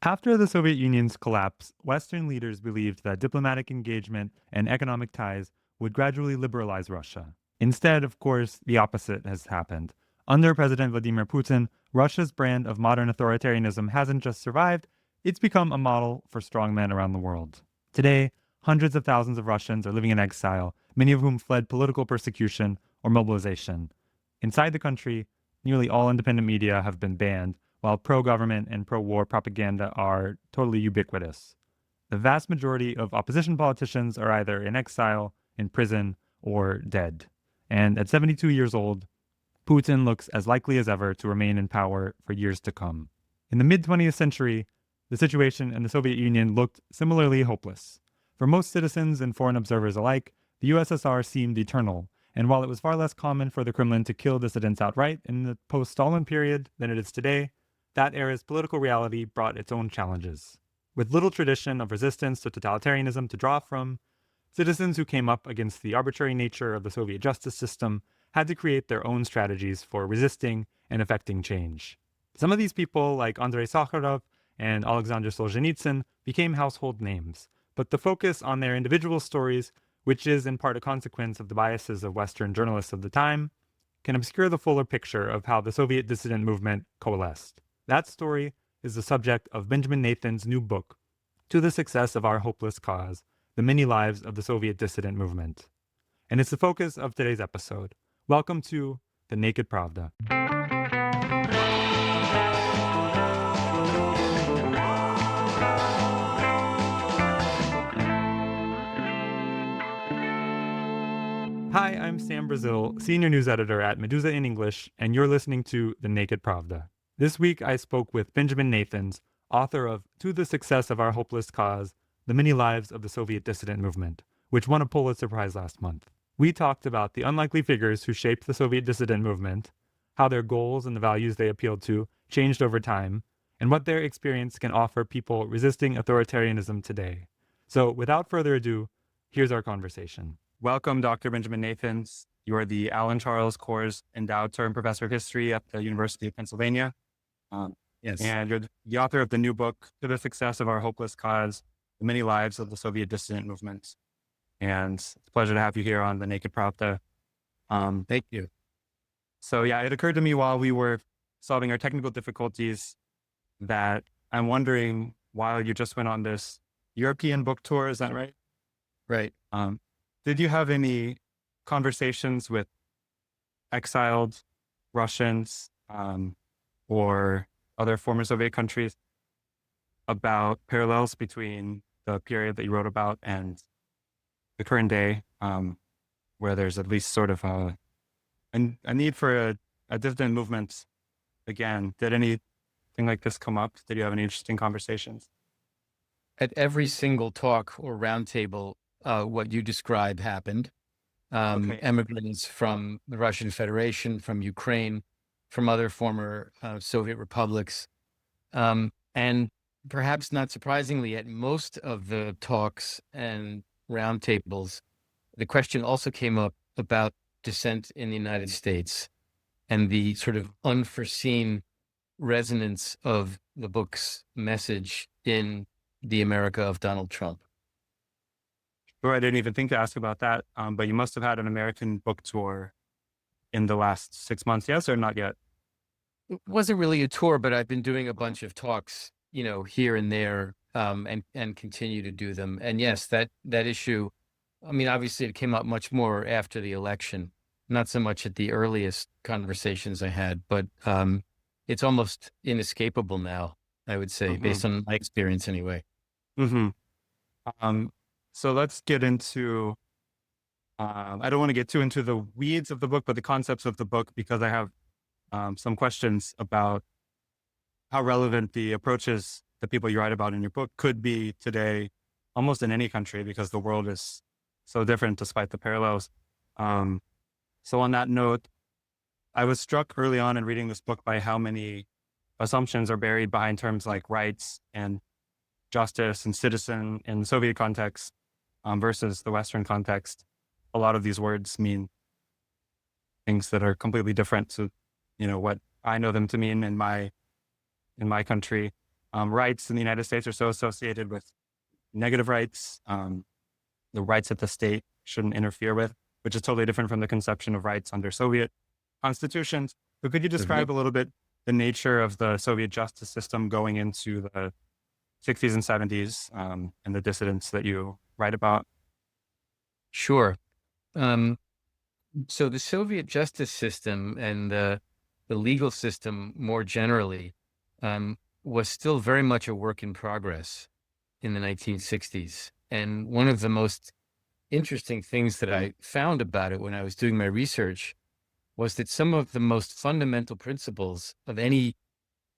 After the Soviet Union's collapse, Western leaders believed that diplomatic engagement and economic ties would gradually liberalize Russia. Instead, of course, the opposite has happened. Under President Vladimir Putin, Russia's brand of modern authoritarianism hasn't just survived, it's become a model for strongmen around the world. Today, hundreds of thousands of Russians are living in exile, many of whom fled political persecution or mobilization. Inside the country, nearly all independent media have been banned, while pro-government and pro-war propaganda are totally ubiquitous. The vast majority of opposition politicians are either in exile, in prison, or dead. And at 72 years old, Putin looks as likely as ever to remain in power for years to come. In the mid-20th century, the situation in the Soviet Union looked similarly hopeless. For most citizens and foreign observers alike, the USSR seemed eternal, and while it was far less common for the Kremlin to kill dissidents outright in the post-Stalin period than it is today, that era's political reality brought its own challenges. With little tradition of resistance to totalitarianism to draw from, citizens who came up against the arbitrary nature of the Soviet justice system had to create their own strategies for resisting and effecting change. Some of these people, like Andrei Sakharov and Alexander Solzhenitsyn, became household names, but the focus on their individual stories, which is in part a consequence of the biases of Western journalists of the time, can obscure the fuller picture of how the Soviet dissident movement coalesced. That story is the subject of Benjamin Nathans' new book, To the Success of Our Hopeless Cause, The Many Lives of the Soviet Dissident Movement. And it's the focus of today's episode. Welcome to the Naked Pravda. Hi, I'm Sam Brazil, Senior News Editor at Medusa in English, and you're listening to The Naked Pravda. This week I spoke with Benjamin Nathans, author of To the Success of Our Hopeless Cause, The Many Lives of the Soviet Dissident Movement, which won a Pulitzer Prize last month. We talked about the unlikely figures who shaped the Soviet dissident movement, how their goals and the values they appealed to changed over time, and what their experience can offer people resisting authoritarianism today. So without further ado, here's our conversation. Welcome, Dr. Benjamin Nathans. You are the Alan Charles Coors Endowed Term Professor of History at the University of Pennsylvania. Yes. And you're the author of the new book, To the Success of Our Hopeless Cause, The Many Lives of the Soviet Dissident Movement. And it's a pleasure to have you here on the Naked Pravda. Thank you. So yeah, it occurred to me while we were solving our technical difficulties that I'm wondering, while you just went on this European book tour, is that right? Right. Did you have any conversations with exiled Russians or other former Soviet countries about parallels between the period that you wrote about and the current day, where there's at least sort of a need for a dissident movement again? Did anything like this come up? Did you have any interesting conversations? At every single talk or roundtable, what you describe happened. Okay. Immigrants from the Russian Federation, from Ukraine, from other former Soviet republics. And perhaps not surprisingly, at most of the talks and roundtables, the question also came up about dissent in the United States and the sort of unforeseen resonance of the book's message in the America of Donald Trump. Sure, I didn't even think to ask about that, but you must have had an American book tour in the last 6 months, yes, or not yet? It wasn't really a tour, but I've been doing a bunch of talks, here and there, and continue to do them. And yes, that issue, I mean, obviously it came up much more after the election, not so much at the earliest conversations I had, but it's almost inescapable now, I would say, based on my experience anyway. Mm-hmm. So let's get into, I don't want to get too into the weeds of the book, but the concepts of the book, because I have some questions about how relevant the approaches that people you write about in your book could be today, almost in any country, because the world is so different despite the parallels. So on that note, I was struck early on in reading this book by how many assumptions are buried behind terms like rights and justice and citizen in the Soviet context versus the Western context. A lot of these words mean things that are completely different to, what I know them to mean in my country. rights in the United States are so associated with negative rights, the rights that the state shouldn't interfere with, which is totally different from the conception of rights under Soviet constitutions. So could you describe a little bit the nature of the Soviet justice system going into the 60s and 70s, and the dissidents that you write about? Sure. So the Soviet justice system and the legal system more generally was still very much a work in progress in the 1960s. And one of the most interesting things that I found about it when I was doing my research was that some of the most fundamental principles of any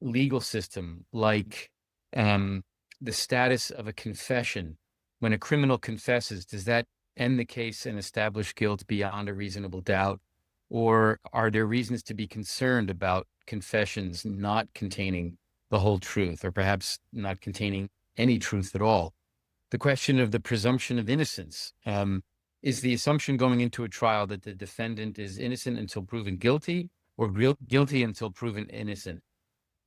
legal system, like the status of a confession, when a criminal confesses, does that end the case and establish guilt beyond a reasonable doubt? Or are there reasons to be concerned about confessions not containing the whole truth, or perhaps not containing any truth at all? The question of the presumption of innocence. Is the assumption going into a trial that the defendant is innocent until proven guilty, or guilty until proven innocent?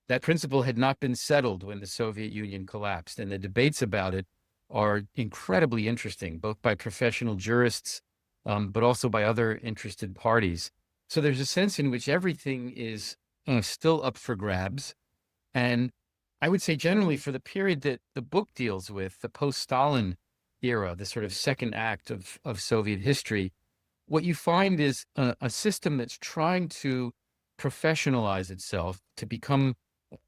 That principle had not been settled when the Soviet Union collapsed, and the debates about it are incredibly interesting, both by professional jurists, but also by other interested parties. So there's a sense in which everything is still up for grabs. And I would say generally for the period that the book deals with, the post-Stalin era, the sort of second act of Soviet history, what you find is a system that's trying to professionalize itself to become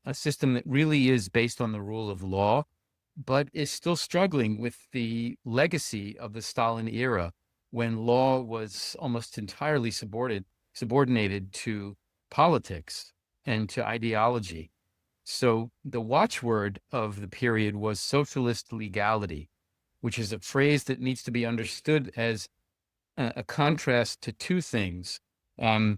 a system that really is based on the rule of law, but is still struggling with the legacy of the Stalin era, when law was almost entirely subordinated to politics and to ideology. So the watchword of the period was socialist legality, which is a phrase that needs to be understood as a contrast to two things. The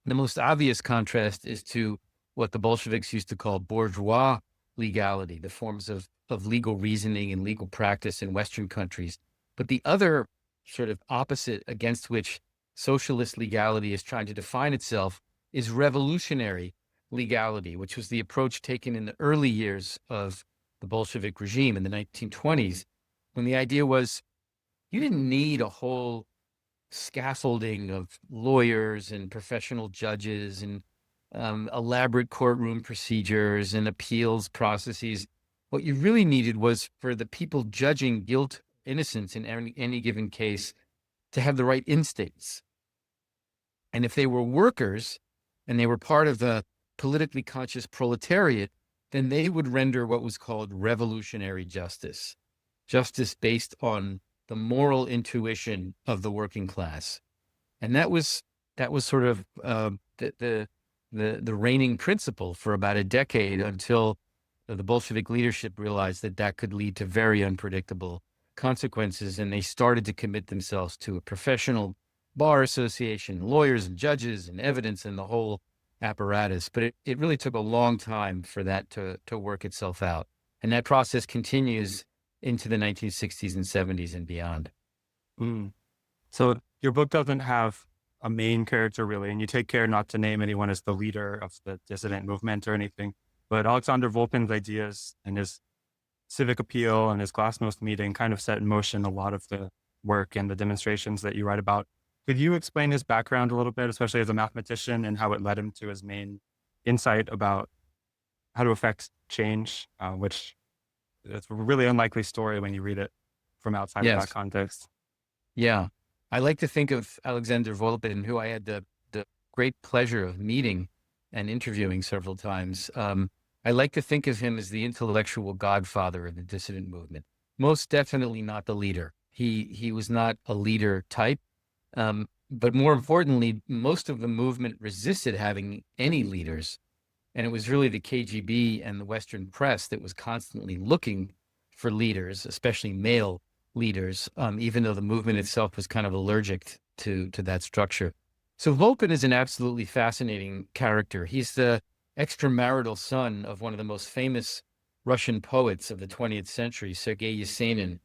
most obvious contrast is to what the Bolsheviks used to call bourgeois legality, the forms of legal reasoning and legal practice in Western countries. But the other sort of opposite against which socialist legality is trying to define itself is revolutionary legality, which was the approach taken in the early years of the Bolshevik regime in the 1920s, when the idea was you didn't need a whole scaffolding of lawyers and professional judges and elaborate courtroom procedures and appeals processes. What you really needed was for the people judging guilt, innocence in any given case to have the right instincts. And if they were workers and they were part of the politically conscious proletariat, then they would render what was called revolutionary justice, justice based on the moral intuition of the working class. And that was sort of the reigning principle for about a decade, until the Bolshevik leadership realized that that could lead to very unpredictable consequences. And they started to commit themselves to a professional bar association, lawyers and judges and evidence and the whole apparatus. But it really took a long time for that to work itself out. And that process continues into the 1960s and 70s and beyond. So your book doesn't have a main character really, and you take care not to name anyone as the leader of the dissident movement or anything. But Esenin-Volpin's ideas and his civic appeal and his glasnost meeting kind of set in motion a lot of the work and the demonstrations that you write about. Could you explain his background a little bit, especially as a mathematician, and how it led him to his main insight about how to affect change, which it's a really unlikely story when you read it from outside of that context. Yeah. I like to think of Esenin-Volpin, who I had the great pleasure of meeting and interviewing several times. I like to think of him as the intellectual godfather of the dissident movement. Most definitely not the leader. He was not a leader type. But more importantly, most of the movement resisted having any leaders. And it was really the KGB and the Western press that was constantly looking for leaders, especially male leaders, even though the movement itself was kind of allergic to that structure. So Volpin is an absolutely fascinating character. He's the extramarital son of one of the most famous Russian poets of the 20th century, Sergei Esenin,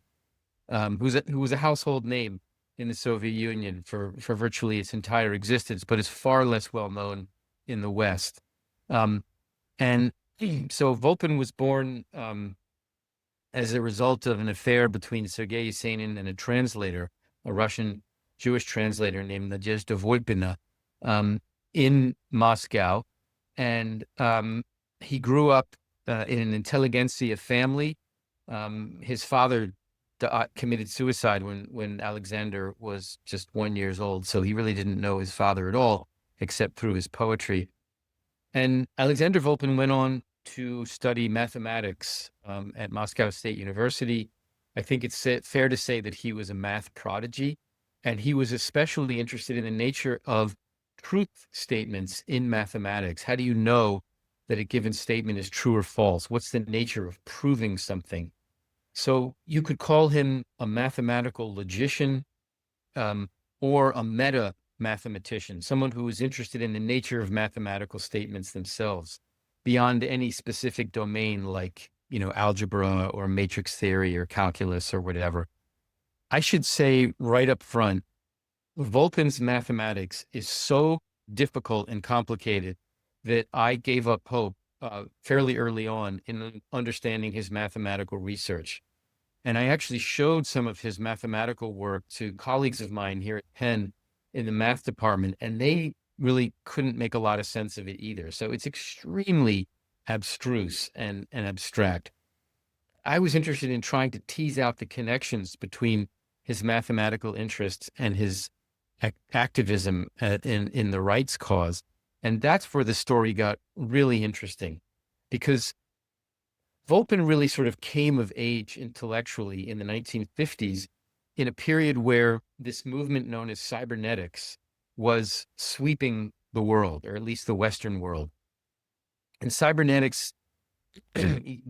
who was a household name in the Soviet Union for virtually its entire existence, but is far less well known in the West. And So Volpin was born as a result of an affair between Sergei Esenin and a translator, a Russian Jewish translator named Nadezhda Volpina, in Moscow. And he grew up in an intelligentsia family. His father committed suicide when Alexander was just 1 year old. So he really didn't know his father at all, except through his poetry. And Alexander Volpin went on to study mathematics at Moscow State University. I think it's fair to say that he was a math prodigy, and he was especially interested in the nature of truth statements in mathematics. How do you know that a given statement is true or false? What's the nature of proving something? So you could call him a mathematical logician, or a meta mathematician, someone who is interested in the nature of mathematical statements themselves, beyond any specific domain like, algebra or matrix theory or calculus or whatever. I should say right up front, Volpin's mathematics is so difficult and complicated that I gave up hope fairly early on in understanding his mathematical research. And I actually showed some of his mathematical work to colleagues of mine here at Penn in the math department, and they really couldn't make a lot of sense of it either. So it's extremely abstruse and abstract. I was interested in trying to tease out the connections between his mathematical interests and his activism in the rights cause. And that's where the story got really interesting, because Volpin really sort of came of age intellectually in the 1950s in a period where this movement known as cybernetics was sweeping the world, or at least the Western world. And cybernetics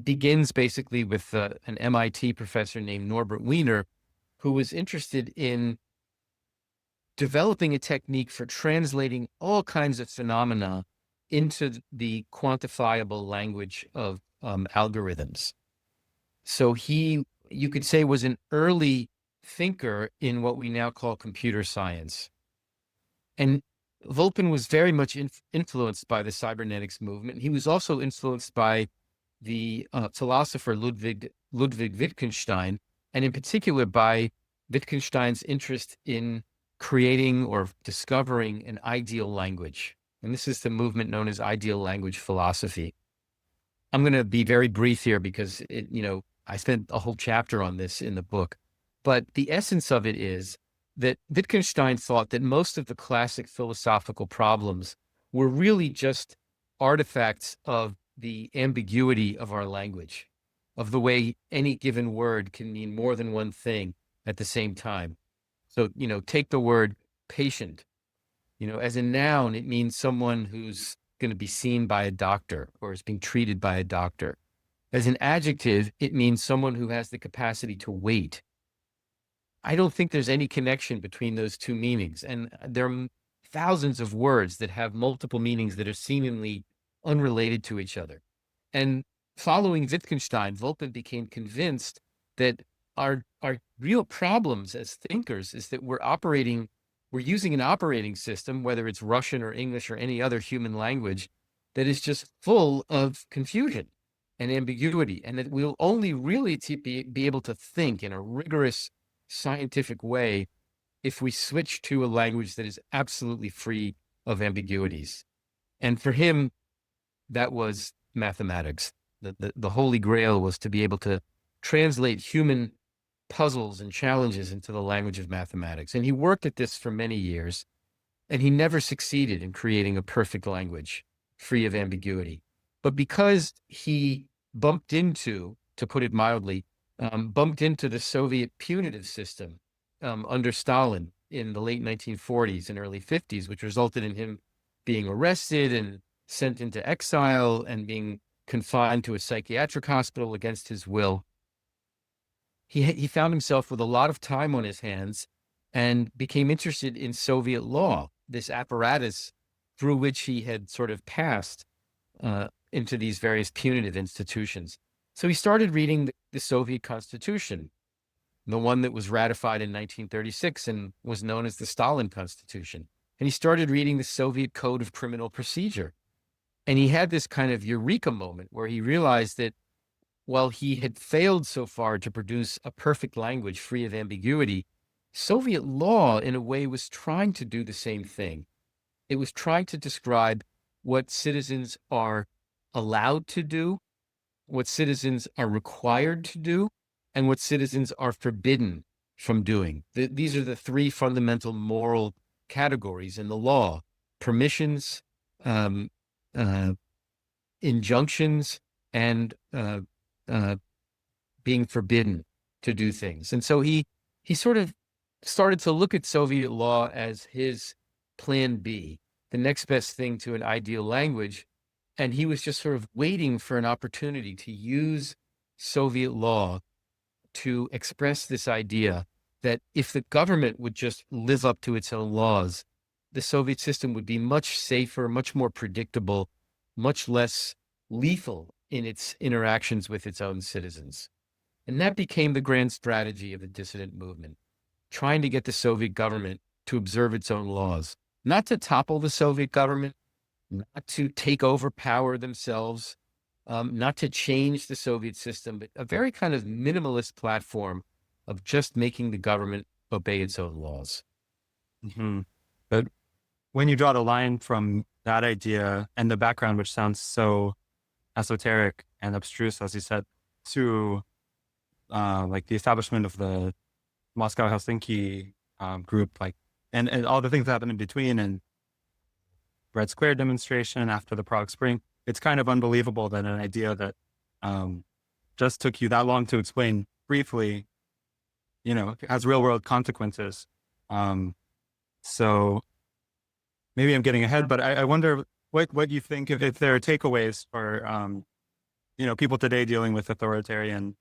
begins basically with an MIT professor named Norbert Wiener, who was interested in developing a technique for translating all kinds of phenomena into the quantifiable language of algorithms. So he, you could say, was an early thinker in what we now call computer science. And Volpin was very much influenced by the cybernetics movement. He was also influenced by the philosopher Ludwig Wittgenstein, and in particular by Wittgenstein's interest in creating or discovering an ideal language. And this is the movement known as ideal language philosophy. I'm going to be very brief here because I spent a whole chapter on this in the book. But the essence of it is that Wittgenstein thought that most of the classic philosophical problems were really just artifacts of the ambiguity of our language, of the way any given word can mean more than one thing at the same time. So, take the word patient. As a noun, it means someone who's going to be seen by a doctor or is being treated by a doctor. As an adjective, it means someone who has the capacity to wait. I don't think there's any connection between those two meanings. And there are thousands of words that have multiple meanings that are seemingly unrelated to each other. And following Wittgenstein, Volpin became convinced that our real problems as thinkers is that we're using an operating system, whether it's Russian or English or any other human language, that is just full of confusion and ambiguity, and that we'll only really be able to think in a rigorous scientific way if we switch to a language that is absolutely free of ambiguities. And for him, that was mathematics. The holy grail was to be able to translate human puzzles and challenges into the language of mathematics. And he worked at this for many years, and he never succeeded in creating a perfect language free of ambiguity. But because he bumped into, to put it mildly, the Soviet punitive system under Stalin in the late 1940s and early 50s, which resulted in him being arrested and sent into exile and being confined to a psychiatric hospital against his will. He found himself with a lot of time on his hands and became interested in Soviet law, this apparatus through which he had sort of passed into these various punitive institutions. So he started reading the Soviet Constitution, the one that was ratified in 1936 and was known as the Stalin Constitution. And he started reading the Soviet Code of Criminal Procedure. And he had this kind of eureka moment where he realized that while he had failed so far to produce a perfect language free of ambiguity, Soviet law, in a way, was trying to do the same thing. It was trying to describe what citizens are allowed to do, what citizens are required to do, and what citizens are forbidden from doing. These are the three fundamental moral categories in the law: permissions, um, uh, injunctions, and being forbidden to do things. And so he sort of started to look at Soviet law as his plan B, the next best thing to an ideal language. And he was just sort of waiting for an opportunity to use Soviet law to express this idea that if the government would just live up to its own laws, the Soviet system would be much safer, much more predictable, much less lethal in its interactions with its own citizens. And that became the grand strategy of the dissident movement, trying to get the Soviet government to observe its own laws, not to topple the Soviet government, not to take over power themselves, not to change the Soviet system, but a very kind of minimalist platform of just making the government obey its own laws. Mm-hmm. But when you draw the line from that idea and the background, which sounds so esoteric and abstruse, as you said, to like the establishment of the Moscow-Helsinki group, like, and all the things that happened in between, and Red Square demonstration after the Prague Spring, it's kind of unbelievable that an idea that just took you that long to explain briefly, you know, has real world consequences. So maybe I'm getting ahead, but I wonder what you think if there are takeaways for, you know, people today dealing with authoritarian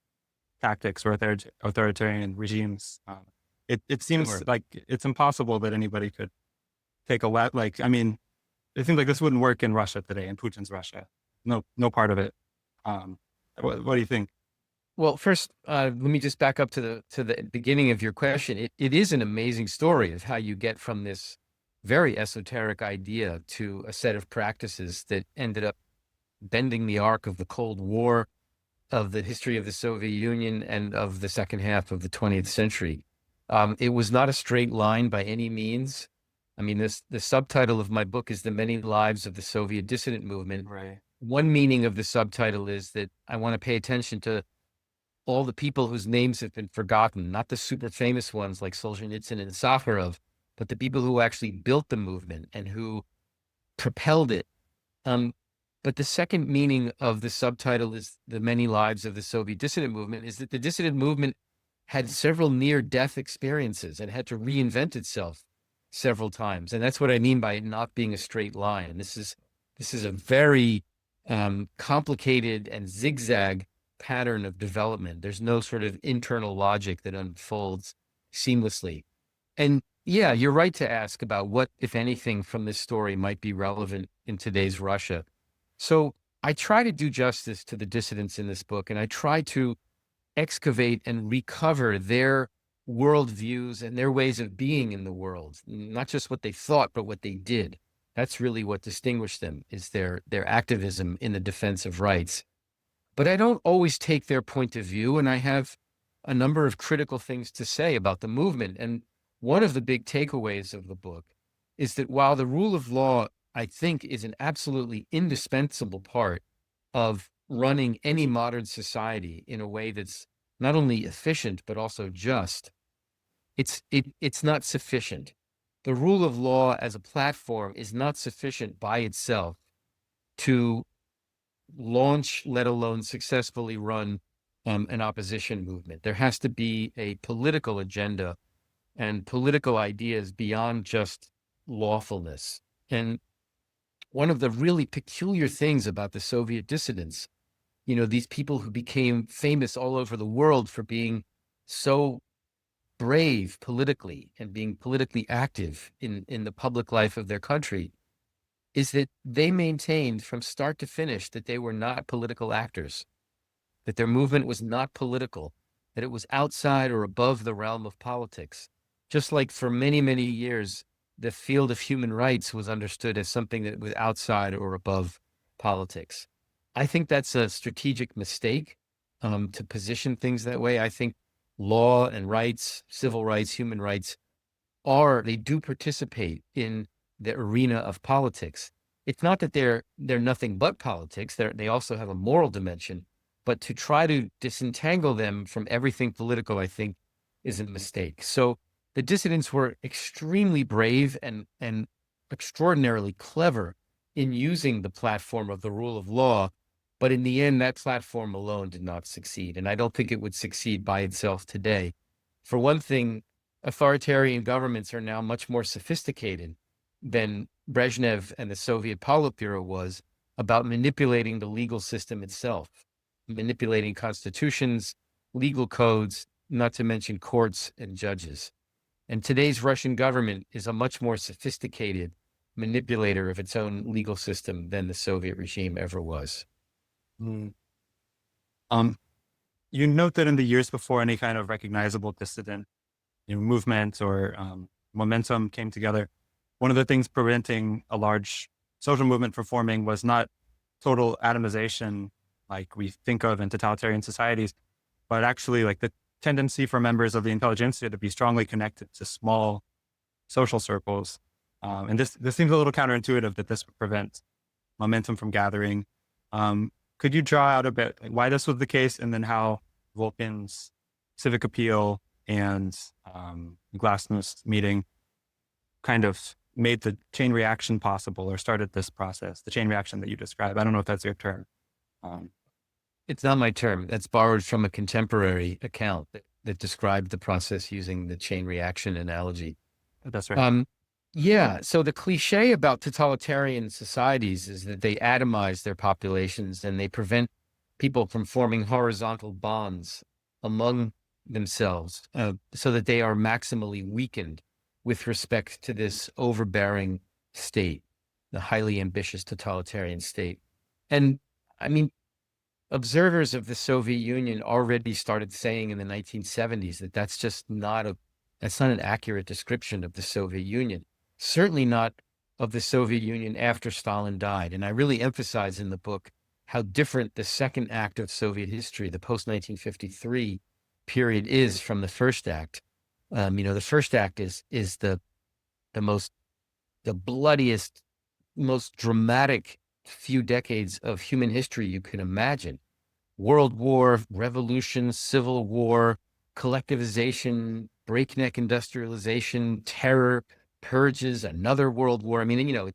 tactics or authoritarian regimes. It seems Sure. like it's impossible that anybody could take a lot. Like, I mean, it seems like this wouldn't work in Russia today, in Putin's Russia. No part of it. What do you think? Well, first, let me just back up to the beginning of your question. It is an amazing story of how you get from this very esoteric idea to a set of practices that ended up bending the arc of the Cold War, of the history of the Soviet Union, and of the second half of the 20th century. It was not a straight line by any means. I mean, the subtitle of my book is The Many Lives of the Soviet Dissident Movement. Right. One meaning of the subtitle is that I want to pay attention to all the people whose names have been forgotten, not the super famous ones like Solzhenitsyn and Sakharov, but the people who actually built the movement and who propelled it. But the second meaning of the subtitle is The Many Lives of the Soviet Dissident Movement, is that the dissident movement had several near-death experiences and had to reinvent itself several times. And that's what I mean by it not being a straight line. This is a very complicated and zigzag pattern of development. There's no sort of internal logic that unfolds seamlessly. And yeah, you're right to ask about what, if anything, from this story might be relevant in today's Russia. So I try to do justice to the dissidents in this book, and I try to excavate and recover their worldviews and their ways of being in the world, not just what they thought, but what they did. That's really what distinguished them, is their activism in the defense of rights. But I don't always take their point of view, and I have a number of critical things to say about the movement. And one of the big takeaways of the book is that while the rule of law, I think, is an absolutely indispensable part of running any modern society in a way that's not only efficient, but also just, it's not sufficient. The rule of law as a platform is not sufficient by itself to launch, let alone successfully run an opposition movement. There has to be a political agenda and political ideas beyond just lawfulness. And one of the really peculiar things about the Soviet dissidents, you know, these people who became famous all over the world for being so brave politically and being politically active in the public life of their country, is that they maintained from start to finish that they were not political actors, that their movement was not political, that it was outside or above the realm of politics. Just like for many, many years, the field of human rights was understood as something that was outside or above politics. I think that's a strategic mistake to position things that way. I think law and rights, civil rights, human rights they do participate in the arena of politics. It's not that they're nothing but politics. They also have a moral dimension, but to try to disentangle them from everything political, I think, is a mistake. So the dissidents were extremely brave and extraordinarily clever in using the platform of the rule of law. But in the end, that platform alone did not succeed. And I don't think it would succeed by itself today. For one thing, authoritarian governments are now much more sophisticated than Brezhnev and the Soviet Politburo was about manipulating the legal system itself, manipulating constitutions, legal codes, not to mention courts and judges. And today's Russian government is a much more sophisticated manipulator of its own legal system than the Soviet regime ever was. Mm. You note that in the years before any kind of recognizable dissident movement or momentum came together, one of the things preventing a large social movement from forming was not total atomization like we think of in totalitarian societies, but actually like the tendency for members of the intelligentsia to be strongly connected to small social circles. And this seems a little counterintuitive that this would prevent momentum from gathering. Could you draw out a bit like why this was the case, and then how Volpin's civic appeal and Glasnost meeting kind of made the chain reaction possible or started this process, the chain reaction that you describe? I don't know if that's your term. It's not my term. That's borrowed from a contemporary account that described the process using the chain reaction analogy. That's right. Yeah. So the cliche about totalitarian societies is that they atomize their populations and they prevent people from forming horizontal bonds among themselves so that they are maximally weakened with respect to this overbearing state, the highly ambitious totalitarian state. And I mean, observers of the Soviet Union already started saying in the 1970s that that's just not an accurate description of the Soviet Union. Certainly not of the Soviet Union after Stalin died. And I really emphasize in the book how different the second act of Soviet history, the post-1953 period, is from the first act. The first act is the bloodiest, most dramatic few decades of human history you can imagine. World War, revolution, civil war, collectivization, breakneck industrialization, terror, purges, another world war. I mean,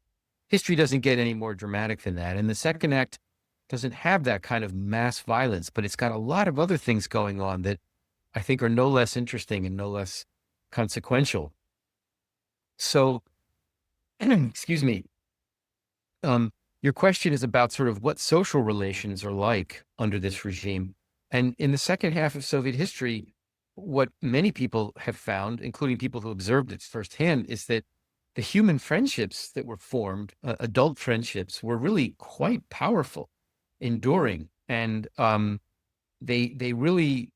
history doesn't get any more dramatic than that. And the second act doesn't have that kind of mass violence, but it's got a lot of other things going on that I think are no less interesting and no less consequential. So, excuse me, your question is about sort of what social relations are like under this regime. And in the second half of Soviet history, what many people have found, including people who observed it firsthand, is that the human friendships that were formed, adult friendships, were really quite powerful, enduring, and they really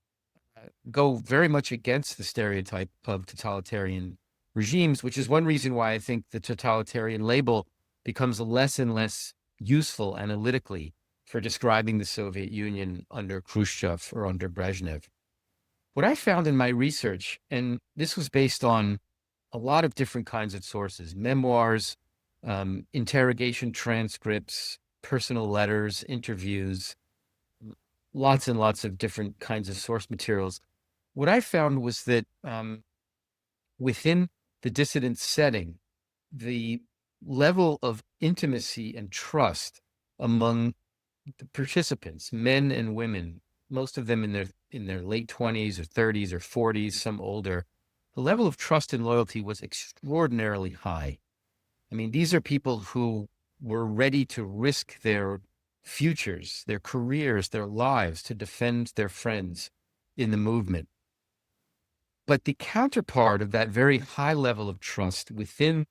go very much against the stereotype of totalitarian regimes, which is one reason why I think the totalitarian label becomes less and less useful analytically for describing the Soviet Union under Khrushchev or under Brezhnev. What I found in my research, and this was based on a lot of different kinds of sources, memoirs, interrogation transcripts, personal letters, interviews, lots and lots of different kinds of source materials. What I found was that within the dissident setting, the level of intimacy and trust among the participants, men and women, most of them in their late 20s or 30s or 40s, some older, the level of trust and loyalty was extraordinarily high. I mean, these are people who were ready to risk their futures, their careers, their lives to defend their friends in the movement. But the counterpart of that very high level of trust within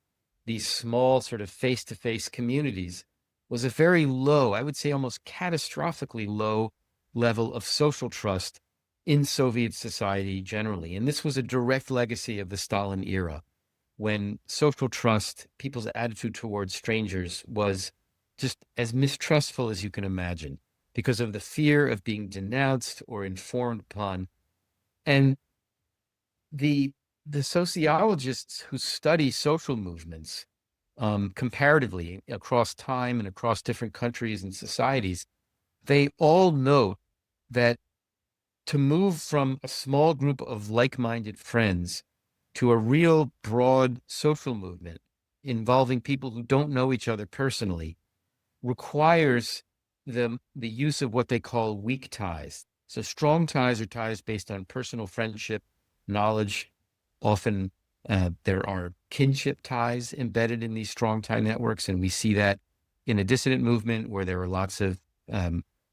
these small sort of face-to-face communities was a very low, I would say almost catastrophically low level of social trust in Soviet society generally. And this was a direct legacy of the Stalin era, when social trust, people's attitude towards strangers, was just as mistrustful as you can imagine because of the fear of being denounced or informed upon. And the sociologists who study social movements comparatively across time and across different countries and societies, they all note that to move from a small group of like-minded friends to a real broad social movement involving people who don't know each other personally requires the use of what they call weak ties. So strong ties are ties based on personal friendship, knowledge. Often there are kinship ties embedded in these strong tie networks, and we see that in a dissident movement where there are lots of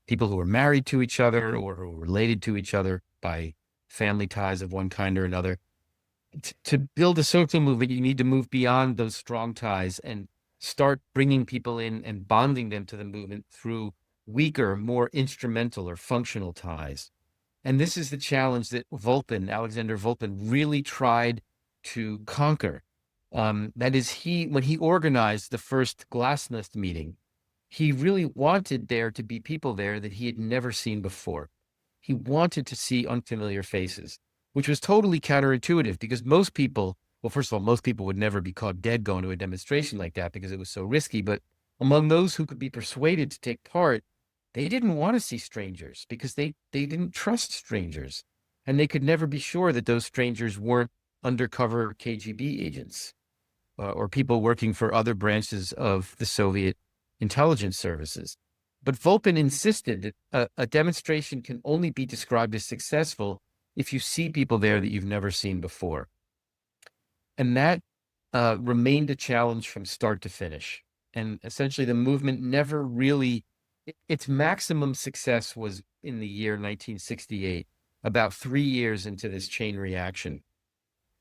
people who are married to each other or who are related to each other by family ties of one kind or another. To build a social movement, you need to move beyond those strong ties and start bringing people in and bonding them to the movement through weaker, more instrumental or functional ties. And this is the challenge that Alexander Volpin, really tried to conquer. That is, when he organized the first Glasnost meeting, he really wanted there to be people there that he had never seen before. He wanted to see unfamiliar faces, which was totally counterintuitive because most people, well, first of all, most people would never be caught dead going to a demonstration like that because it was so risky. But among those who could be persuaded to take part, they didn't want to see strangers because they didn't trust strangers. And they could never be sure that those strangers weren't undercover KGB agents or people working for other branches of the Soviet intelligence services. But Volpin insisted that a demonstration can only be described as successful if you see people there that you've never seen before. And that remained a challenge from start to finish. And essentially the movement never really, its maximum success was in the year 1968, about 3 years into this chain reaction.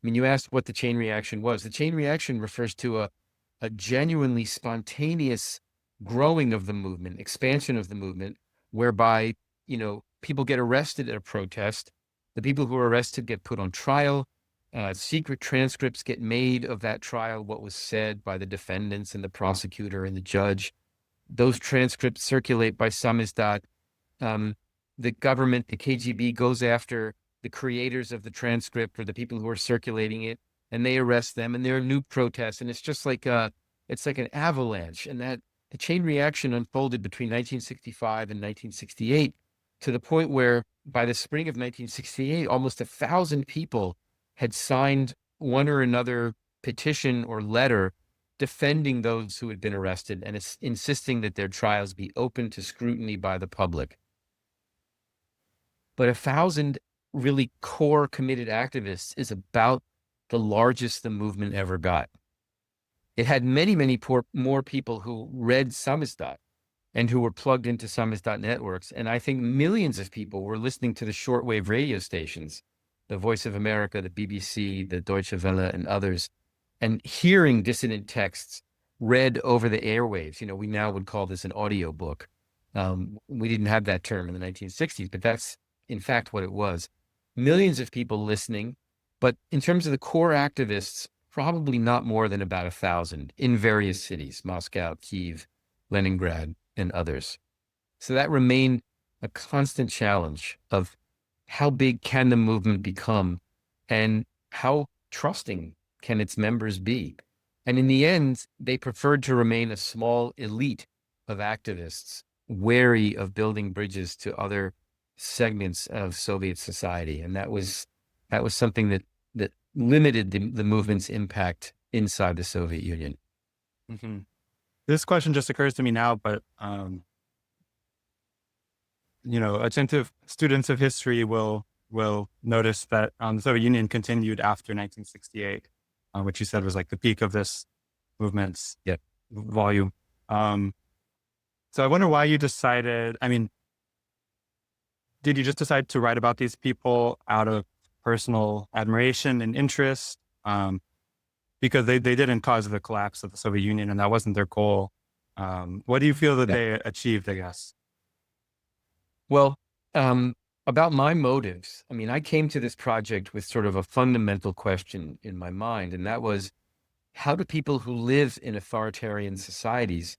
I mean, you asked what the chain reaction was. The chain reaction refers to a genuinely spontaneous growing of the movement, expansion of the movement, whereby, people get arrested at a protest. The people who are arrested get put on trial. Secret transcripts get made of that trial, what was said by the defendants and the prosecutor and the judge. Those transcripts circulate by samizdat. The government, the KGB, goes after the creators of the transcript or the people who are circulating it, and they arrest them, and there are new protests, and it's just like it's like an avalanche. And that the chain reaction unfolded between 1965 and 1968 to the point where by the spring of 1968, almost 1,000 people had signed one or another petition or letter defending those who had been arrested and insisting that their trials be open to scrutiny by the public. But 1,000 really core committed activists is about the largest the movement ever got. It had many, many more people who read samizdat and who were plugged into samizdat networks. And I think millions of people were listening to the shortwave radio stations, the Voice of America, the BBC, the Deutsche Welle, and others, and hearing dissident texts read over the airwaves. We now would call this an audio book. We didn't have that term in the 1960s, but that's in fact what it was. Millions of people listening, but in terms of the core activists, probably not more than about 1,000 in various cities, Moscow, Kyiv, Leningrad, and others. So that remained a constant challenge of how big can the movement become and how trusting can its members be? And in the end, they preferred to remain a small elite of activists, wary of building bridges to other segments of Soviet society. And that was something that limited the movement's impact inside the Soviet Union. Mm-hmm. This question just occurs to me now, but attentive students of history will notice that the Soviet Union continued after 1968, which you said was like the peak of this movement's volume. So I wonder why you decided, did you just decide to write about these people out of personal admiration and interest? Because they didn't cause the collapse of the Soviet Union and that wasn't their goal. What do you feel that they achieved, I guess? Well, about my motives, I came to this project with sort of a fundamental question in my mind, and that was, how do people who live in authoritarian societies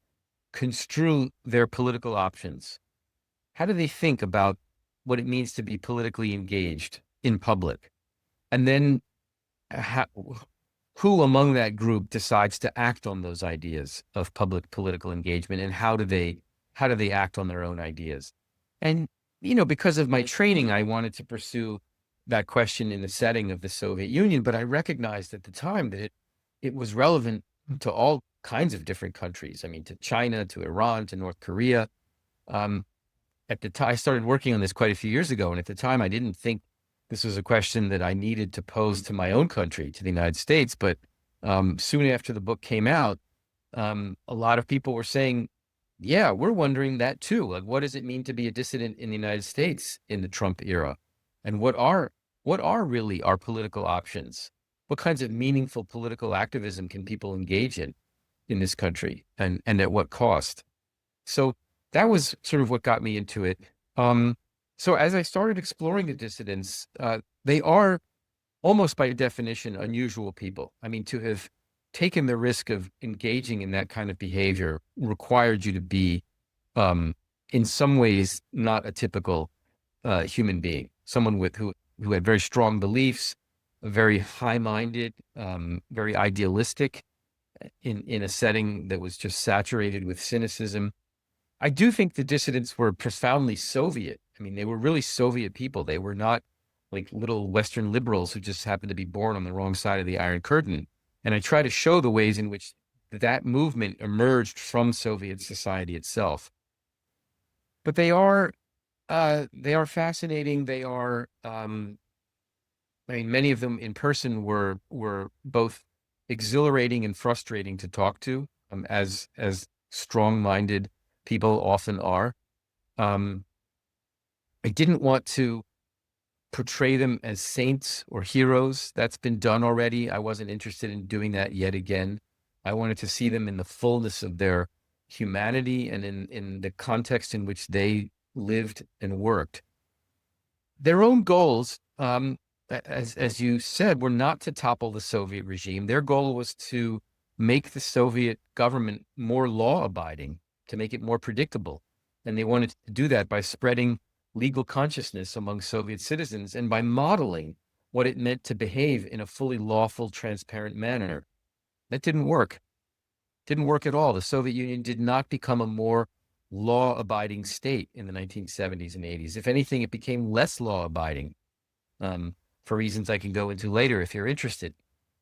construe their political options? How do they think about what it means to be politically engaged in public? And then who among that group decides to act on those ideas of public political engagement, and how do they act on their own ideas? And, because of my training, I wanted to pursue that question in the setting of the Soviet Union, but I recognized at the time that it was relevant to all kinds of different countries. I mean, to China, to Iran, to North Korea. At the time, I started working on this quite a few years ago, and at the time, I didn't think this was a question that I needed to pose to my own country, to the United States. But soon after the book came out, a lot of people were saying, yeah, we're wondering that too. Like, what does it mean to be a dissident in the United States in the Trump era? And what are really our political options? What kinds of meaningful political activism can people engage in this country, and at what cost? So that was sort of what got me into it. So as I started exploring the dissidents, they are almost by definition unusual people. I mean, to have taken the risk of engaging in that kind of behavior required you to be, in some ways, not a typical human being. Someone who had very strong beliefs, very high-minded, very idealistic, in a setting that was just saturated with cynicism. I do think the dissidents were profoundly Soviet. I mean, they were really Soviet people. They were not like little Western liberals who just happened to be born on the wrong side of the Iron Curtain. And I try to show the ways in which that movement emerged from Soviet society itself. But they are fascinating. They are, I mean, many of them in person were both exhilarating and frustrating to talk to, as strong-minded people often are. I didn't want to portray them as saints or heroes. That's been done already. I wasn't interested in doing that yet again. I wanted to see them in the fullness of their humanity and in the context in which they lived and worked. Their own goals, as you said, were not to topple the Soviet regime. Their goal was to make the Soviet government more law-abiding, to make it more predictable. And they wanted to do that by spreading legal consciousness among Soviet citizens and by modeling what it meant to behave in a fully lawful, transparent manner. That didn't work. Didn't work at all. The Soviet Union did not become a more law-abiding state in the 1970s and 80s. If anything, it became less law-abiding, for reasons I can go into later if you're interested.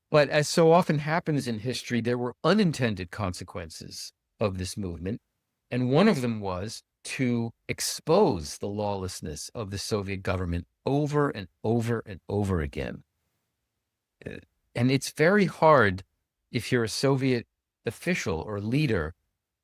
But as so often happens in history, there were unintended consequences of this movement. And one of them was to expose the lawlessness of the Soviet government over and over and over again. And it's very hard, if you're a Soviet official or leader,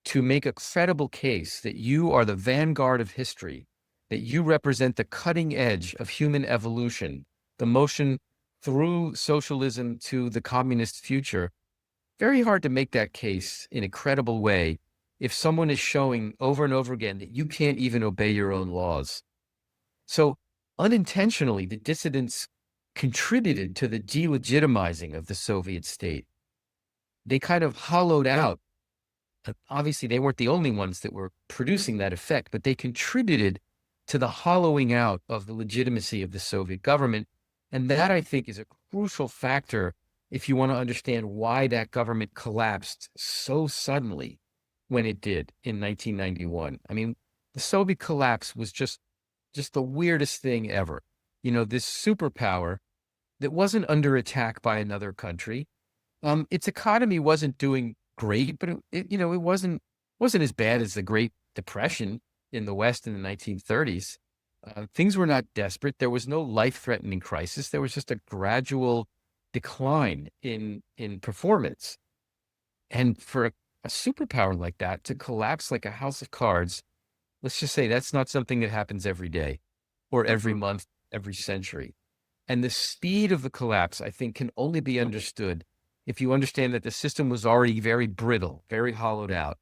to make a credible case that you are the vanguard of history, that you represent the cutting edge of human evolution, the motion through socialism to the communist future. Very hard to make that case in a credible way if someone is showing over and over again that you can't even obey your own laws. So unintentionally, the dissidents contributed to the delegitimizing of the Soviet state. They kind of hollowed out. Obviously, they weren't the only ones that were producing that effect, but they contributed to the hollowing out of the legitimacy of the Soviet government. And that, I think, is a crucial factor if you want to understand why that government collapsed so suddenly when it did in 1991. I mean, the Soviet collapse was just the weirdest thing ever. This superpower that wasn't under attack by another country. Its economy wasn't doing great, but it wasn't as bad as the Great Depression in the West in the 1930s. Things were not desperate. There was no life-threatening crisis. There was just a gradual decline in performance. And for a superpower like that to collapse like a house of cards, let's just say that's not something that happens every day or every month, every century. And the speed of the collapse, I think, can only be understood if you understand that the system was already very brittle, very hollowed out.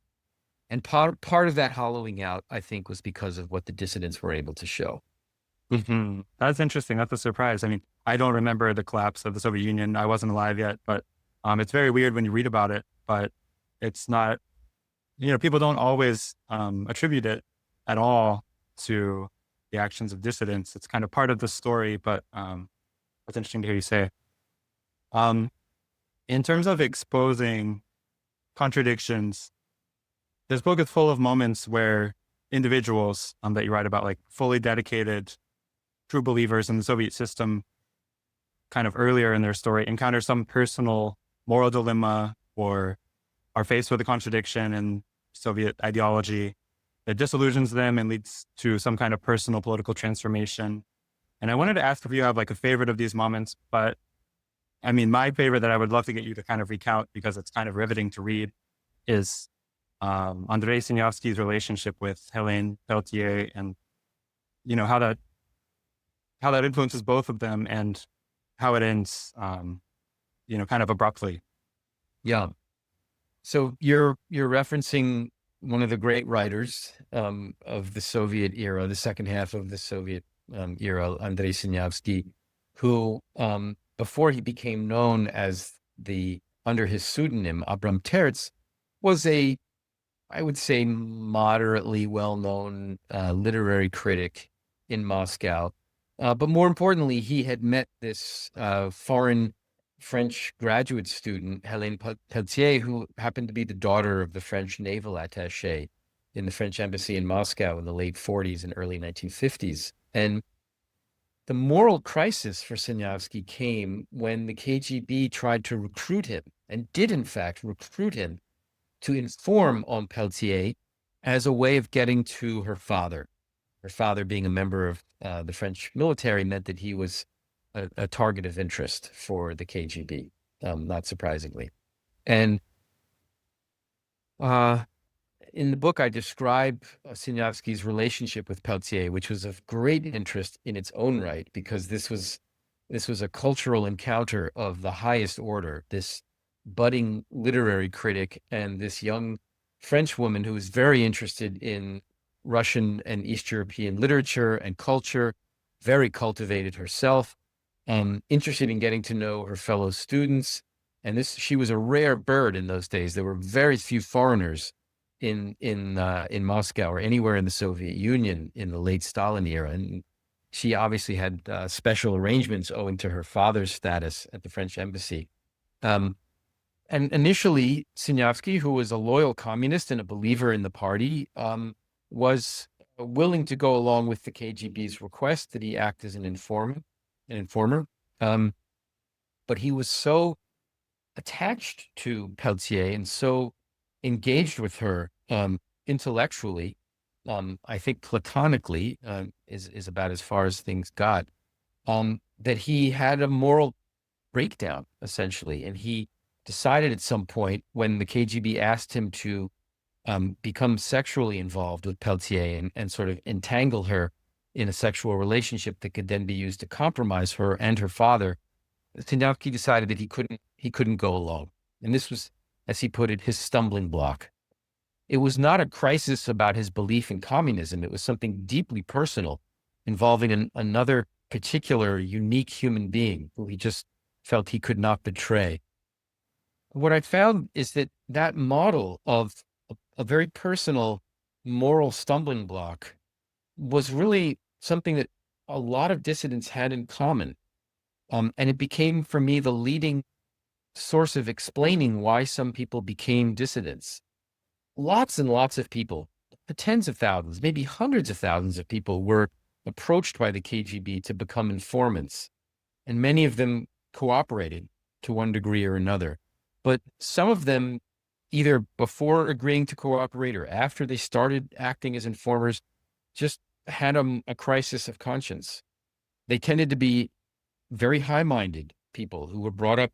And part of that hollowing out, I think, was because of what the dissidents were able to show. Mm-hmm. That's interesting. That's a surprise. I mean, I don't remember the collapse of the Soviet Union. I wasn't alive yet, but it's very weird when you read about it, but it's not people don't always attribute it at all to the actions of dissidents. It's kind of part of the story, but it's interesting to hear you say. In terms of exposing contradictions, this book is full of moments where individuals that you write about, like fully dedicated, true believers in the Soviet system, kind of earlier in their story, encounter some personal moral dilemma or are faced with a contradiction in Soviet ideology that disillusions them and leads to some kind of personal political transformation. And I wanted to ask if you have like a favorite of these moments, but I mean, my favorite that I would love to get you to kind of recount, because it's kind of riveting to read, is Andrei Sinyavsky's relationship with Helene Peltier, and how that influences both of them and how it ends, kind of abruptly. Yeah. So you're referencing one of the great writers of the Soviet era, the second half of the Soviet era, Andrei Sinyavsky, who before he became known as under his pseudonym Abram Terz, was I would say, moderately well-known literary critic in Moscow. But more importantly, he had met this foreign French graduate student, Helene Peltier, who happened to be the daughter of the French naval attaché in the French embassy in Moscow in the late 40s and early 1950s. And the moral crisis for Sinyavsky came when the KGB tried to recruit him, and did in fact recruit him, to inform on Peltier as a way of getting to her father. Her father, being a member of the French military, meant that he was a target of interest for the KGB, not surprisingly. And in the book, I describe Sinyavsky's relationship with Peltier, which was of great interest in its own right, because this was a cultural encounter of the highest order. This budding literary critic and this young French woman who was very interested in Russian and East European literature and culture, very cultivated herself, interested in getting to know her fellow students. And she was a rare bird in those days. There were very few foreigners in Moscow or anywhere in the Soviet Union in the late Stalin era. And she obviously had special arrangements owing to her father's status at the French embassy. And initially, Sinyavsky, who was a loyal communist and a believer in the party, was willing to go along with the KGB's request that he act as an informer. But he was so attached to Peltier and so engaged with her intellectually, I think platonically is about as far as things got, that he had a moral breakdown, essentially. And he decided at some point, when the KGB asked him to become sexually involved with Peltier and sort of entangle her in a sexual relationship that could then be used to compromise her and her father, Sinyavsky decided that he couldn't go along. And this was, as he put it, his stumbling block. It was not a crisis about his belief in communism. It was something deeply personal, involving another particular unique human being who he just felt he could not betray. What I found is that model of a very personal moral stumbling block was really something that a lot of dissidents had in common. And it became, for me, the leading source of explaining why some people became dissidents. Lots and lots of people, tens of thousands, maybe hundreds of thousands of people, were approached by the KGB to become informants. And many of them cooperated to one degree or another. But some of them, either before agreeing to cooperate or after they started acting as informers, just had a crisis of conscience. They tended to be very high-minded people who were brought up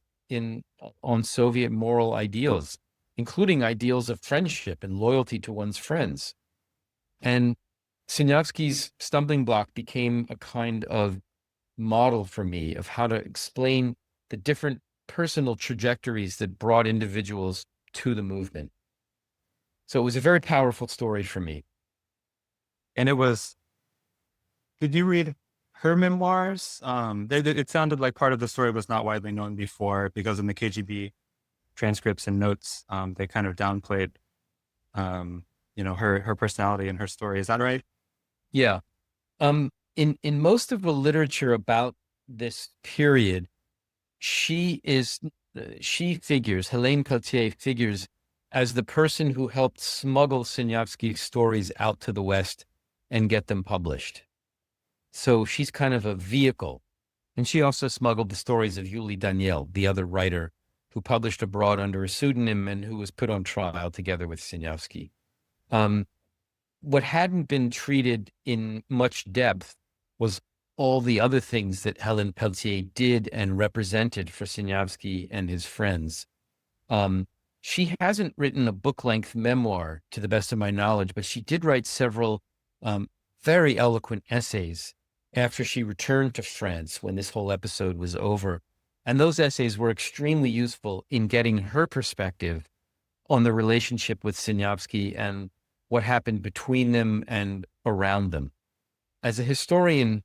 on Soviet moral ideals, including ideals of friendship and loyalty to one's friends. And Sinyavsky's stumbling block became a kind of model for me of how to explain the different personal trajectories that brought individuals to the movement. So it was a very powerful story for me. And did you read her memoirs? It sounded like part of the story was not widely known before, because in the KGB transcripts and notes, they kind of downplayed her personality and her story. Is that right? Yeah. In most of the literature about this period, Helene Pelletier figures as the person who helped smuggle Sinyavsky's stories out to the West and get them published. So she's kind of a vehicle. And she also smuggled the stories of Yuli Daniel, the other writer who published abroad under a pseudonym and who was put on trial together with Sinyavsky. What hadn't been treated in much depth was all the other things that Helene Pelletier did and represented for Sinyavsky and his friends. She hasn't written a book-length memoir, to the best of my knowledge, but she did write several very eloquent essays after she returned to France when this whole episode was over. And those essays were extremely useful in getting her perspective on the relationship with Sinyavsky and what happened between them and around them. As a historian,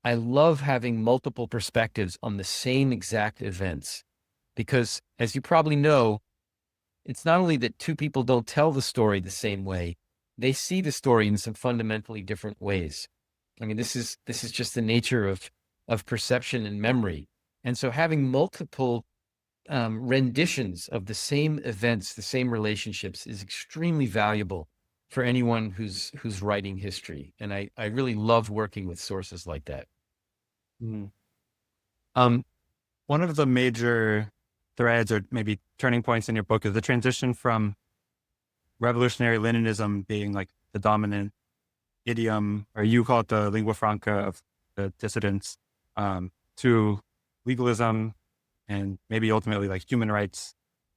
I love having multiple perspectives on the same exact events because, as you probably know, it's not only that two people don't tell the story the same way, they see the story in some fundamentally different ways. I mean, this is just the nature of perception and memory. And so having multiple renditions of the same events, the same relationships is extremely valuable for anyone who's writing history. And I really love working with sources like that. Mm. One of the major threads or maybe turning points in your book is the transition from revolutionary Leninism being like the dominant idiom, or you call it the lingua franca of the dissidents, to legalism and maybe ultimately like human rights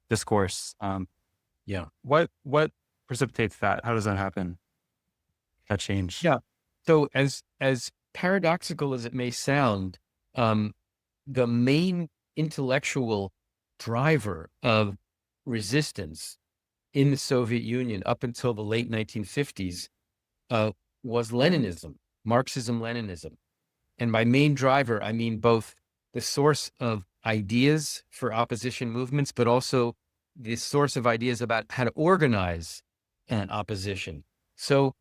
discourse. Yeah. What precipitates that? How does that happen? That change? Yeah. So as paradoxical as it may sound, the main intellectual driver of resistance in the Soviet Union up until the late 1950s was Leninism, Marxism-Leninism. And by main driver, I mean both the source of ideas for opposition movements, but also the source of ideas about how to organize an opposition. So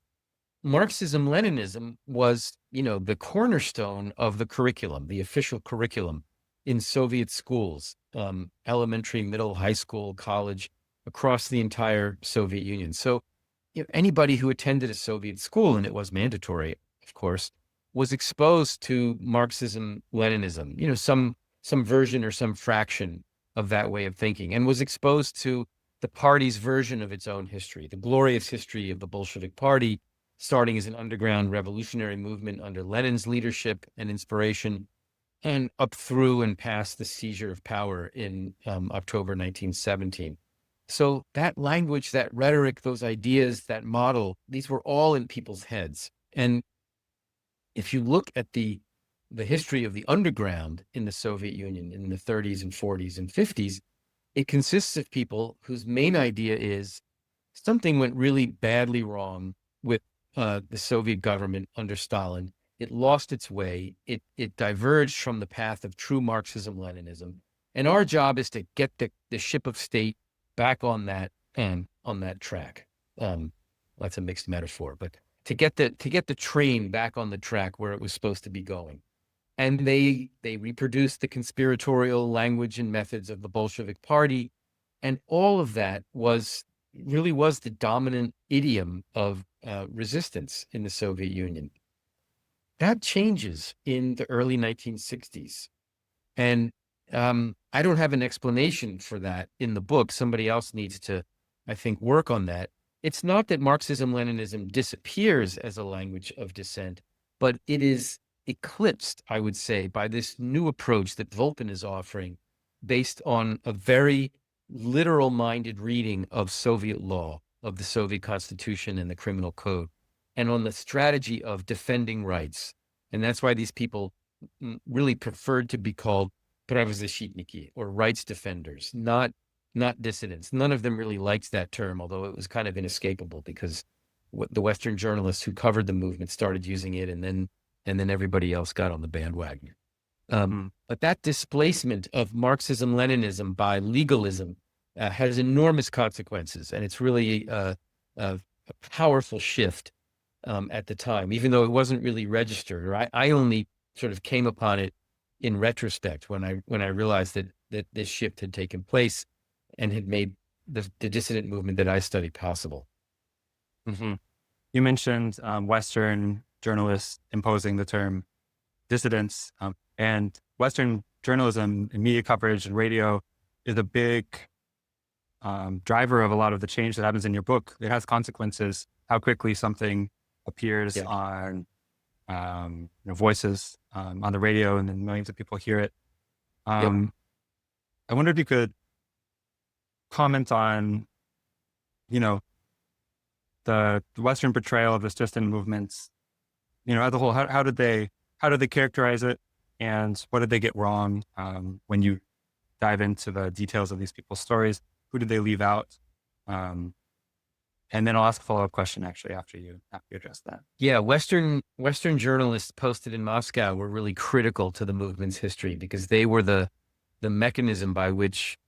Marxism-Leninism was, the cornerstone of the curriculum, the official curriculum in Soviet schools, elementary, middle, high school, college, across the entire Soviet Union. So anybody who attended a Soviet school, and it was mandatory, of course, was exposed to Marxism-Leninism, some version or some fraction of that way of thinking, and was exposed to the party's version of its own history, the glorious history of the Bolshevik Party, starting as an underground revolutionary movement under Lenin's leadership and inspiration, and up through and past the seizure of power in October 1917. So that language, that rhetoric, those ideas, that model, these were all in people's heads. And if you look at the history of the underground in the Soviet Union in the 30s and 40s and 50s, it consists of people whose main idea is something went really badly wrong with the Soviet government under Stalin. It lost its way. It diverged from the path of true Marxism-Leninism. And our job is to get the ship of state back on that track. That's a mixed metaphor, but to get the train back on the track where it was supposed to be going. And they reproduced the conspiratorial language and methods of the Bolshevik Party. And all of that really was the dominant idiom of resistance in the Soviet Union. That changes in the early 1960s. And I don't have an explanation for that in the book. Somebody else needs to, I think, work on that. It's not that Marxism-Leninism disappears as a language of dissent, but it is eclipsed, I would say, by this new approach that Volpin is offering based on a very literal-minded reading of Soviet law, of the Soviet Constitution and the Criminal Code, and on the strategy of defending rights. And that's why these people really preferred to be called pravozащитники, or rights defenders, not dissidents. None of them really liked that term, although it was kind of inescapable because the Western journalists who covered the movement started using it, and then everybody else got on the bandwagon. But that displacement of Marxism-Leninism by legalism has enormous consequences, and it's really a powerful shift at the time, even though it wasn't really registered. Or I only sort of came upon it in retrospect when I realized that this shift had taken place and had made the dissident movement that I studied possible. Mm-hmm. You mentioned Western journalists imposing the term dissidence, and Western journalism and media coverage and radio is a big driver of a lot of the change that happens in your book. It has consequences, how quickly something appears on voices on the radio, and then millions of people hear it. I wonder if you could comment on, the Western portrayal of this dissident movements, as a whole. How did they characterize it, and what did they get wrong? When you dive into the details of these people's stories, who did they leave out? And then I'll ask a follow-up question actually after you address that. Yeah, Western journalists posted in Moscow were really critical to the movement's history because they were the mechanism by which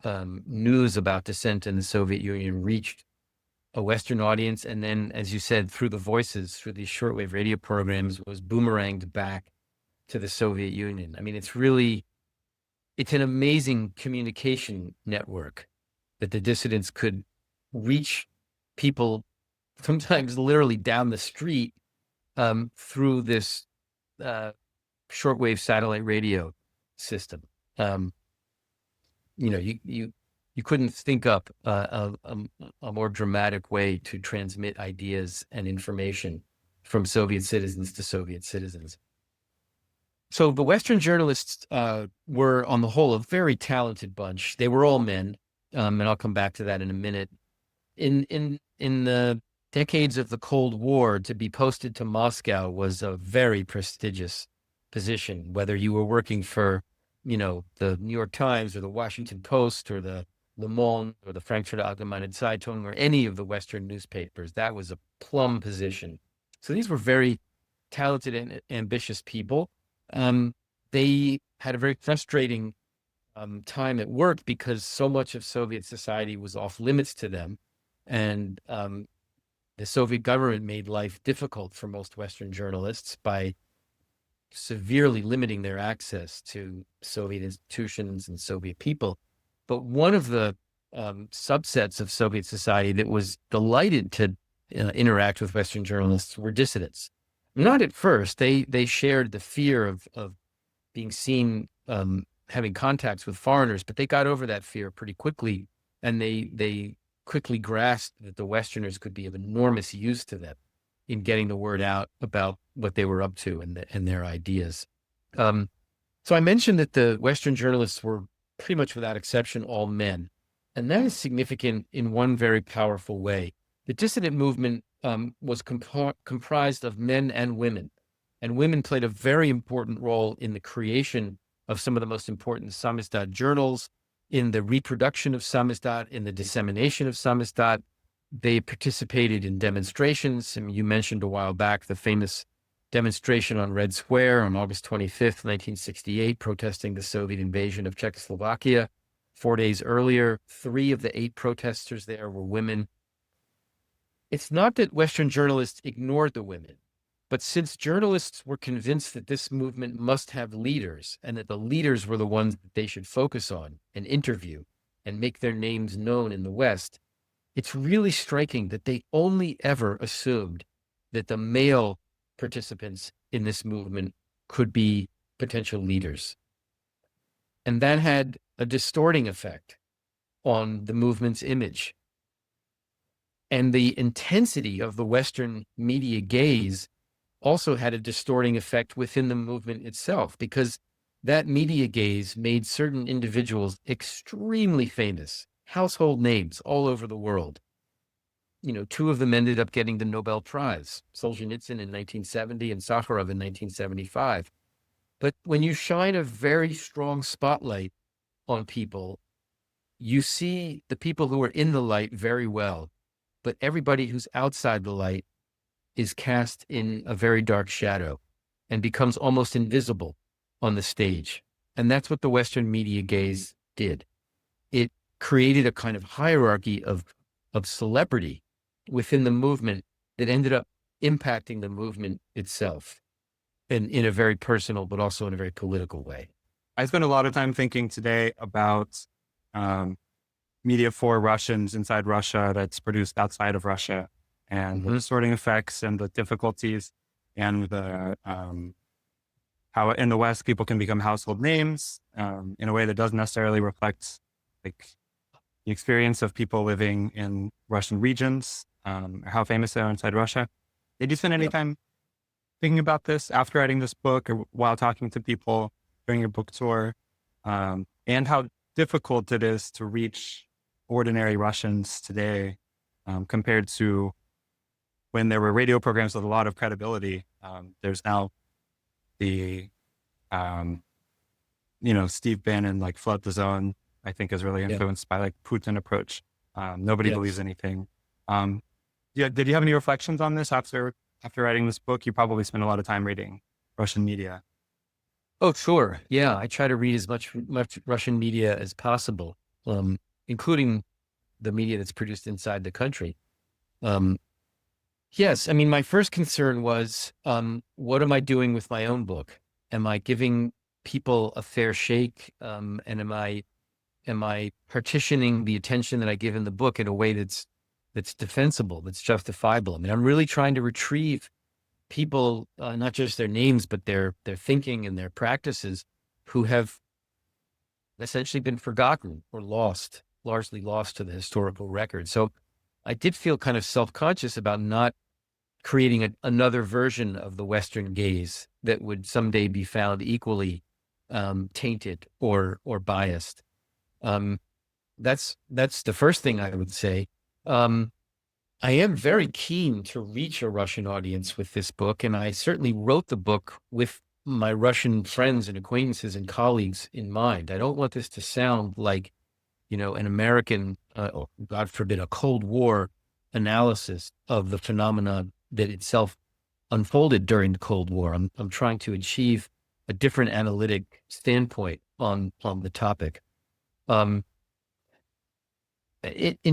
news about dissent in the Soviet Union reached a Western audience, and then, as you said, through the voices, through these shortwave radio programs, was boomeranged back to the Soviet Union. I mean, it's an amazing communication network that the dissidents could reach people sometimes literally down the street through this shortwave satellite radio system. You couldn't think up a more dramatic way to transmit ideas and information from Soviet citizens to Soviet citizens. So the Western journalists were, on the whole, a very talented bunch. They were all men, and I'll come back to that in a minute. In the decades of the Cold War, to be posted to Moscow was a very prestigious position, whether you were working for, the New York Times or the Washington Post or the Le Monde or the Frankfurter Allgemeine Zeitung or any of the Western newspapers. That was a plum position. So these were very talented and ambitious people. They had a very frustrating time at work because so much of Soviet society was off limits to them. And the Soviet government made life difficult for most Western journalists by severely limiting their access to Soviet institutions and Soviet people. But one of the subsets of Soviet society that was delighted to interact with Western journalists were dissidents. Not at first. They shared the fear of being seen having contacts with foreigners, but they got over that fear pretty quickly, and they quickly grasped that the Westerners could be of enormous use to them in getting the word out about what they were up to and their ideas. So I mentioned that the Western journalists were pretty much without exception all men, and that is significant in one very powerful way. The dissident movement was comprised of men and women played a very important role in the creation of some of the most important samizdat journals, in the reproduction of samizdat, in the dissemination of samizdat. They participated in demonstrations. And you mentioned a while back the famous demonstration on Red Square on August 25th, 1968, protesting the Soviet invasion of Czechoslovakia. 4 days earlier, 3 of the 8 protesters there were women. It's not that Western journalists ignored the women, but since journalists were convinced that this movement must have leaders and that the leaders were the ones that they should focus on and interview and make their names known in the West, it's really striking that they only ever assumed that the male participants in this movement could be potential leaders. And that had a distorting effect on the movement's image. And the intensity of the Western media gaze also had a distorting effect within the movement itself, because that media gaze made certain individuals extremely famous, household names all over the world. 2 of them ended up getting the Nobel Prize, Solzhenitsyn in 1970 and Sakharov in 1975. But when you shine a very strong spotlight on people, you see the people who are in the light very well, but everybody who's outside the light is cast in a very dark shadow and becomes almost invisible on the stage. And that's what the Western media gaze did. It created a kind of hierarchy of celebrity within the movement that ended up impacting the movement itself in a very personal, but also in a very political way. I spent a lot of time thinking today about media for Russians inside Russia that's produced outside of Russia, and the distorting effects and the difficulties, and the how in the West people can become household names in a way that doesn't necessarily reflect like the experience of people living in Russian regions, or how famous they are inside Russia. Did you spend any time thinking about this after writing this book, or while talking to people during your book tour, and how difficult it is to reach ordinary Russians today compared to when there were radio programs with a lot of credibility? There's now the, Steve Bannon, like Flood the Zone, I think is really influenced by like Putin approach. Nobody believes anything. Did you have any reflections on this after writing this book? You probably spent a lot of time reading Russian media. Oh, sure. Yeah, I try to read as much Russian media as possible, including the media that's produced inside the country. Yes, I mean, my first concern was, what am I doing with my own book? Am I giving people a fair shake? And am I partitioning the attention that I give in the book in a way that's defensible, that's justifiable? I mean, I'm really trying to retrieve people, not just their names, but their thinking and their practices, who have essentially been forgotten or largely lost to the historical record. So I did feel kind of self-conscious about not creating another version of the Western gaze that would someday be found equally tainted or biased. That's the first thing I would say. I am very keen to reach a Russian audience with this book, and I certainly wrote the book with my Russian friends and acquaintances and colleagues in mind. I don't want this to sound like, an American, or God forbid, a Cold War analysis of the phenomenon that itself unfolded during the Cold War. I'm trying to achieve a different analytic standpoint on the topic. In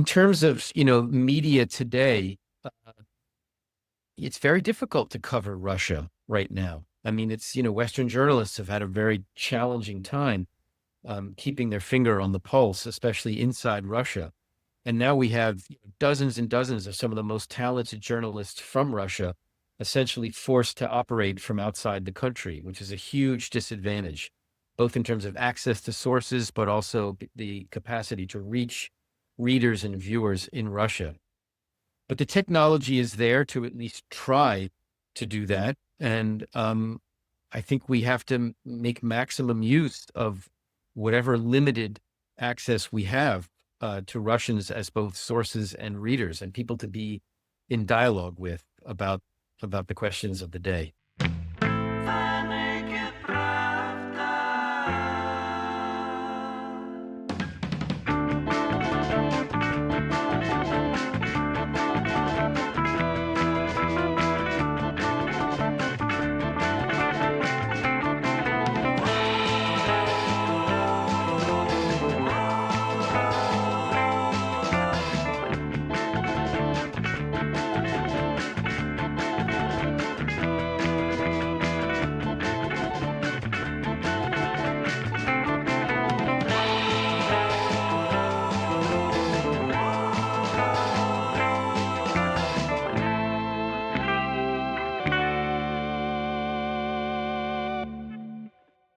terms of, media today, it's very difficult to cover Russia right now. I mean, it's, Western journalists have had a very challenging time keeping their finger on the pulse, especially inside Russia. And now we have dozens and dozens of some of the most talented journalists from Russia essentially forced to operate from outside the country, which is a huge disadvantage, both in terms of access to sources, but also the capacity to reach readers and viewers in Russia. But the technology is there to at least try to do that. And I think we have to make maximum use of whatever limited access we have to Russians as both sources and readers, and people to be in dialogue with about the questions of the day.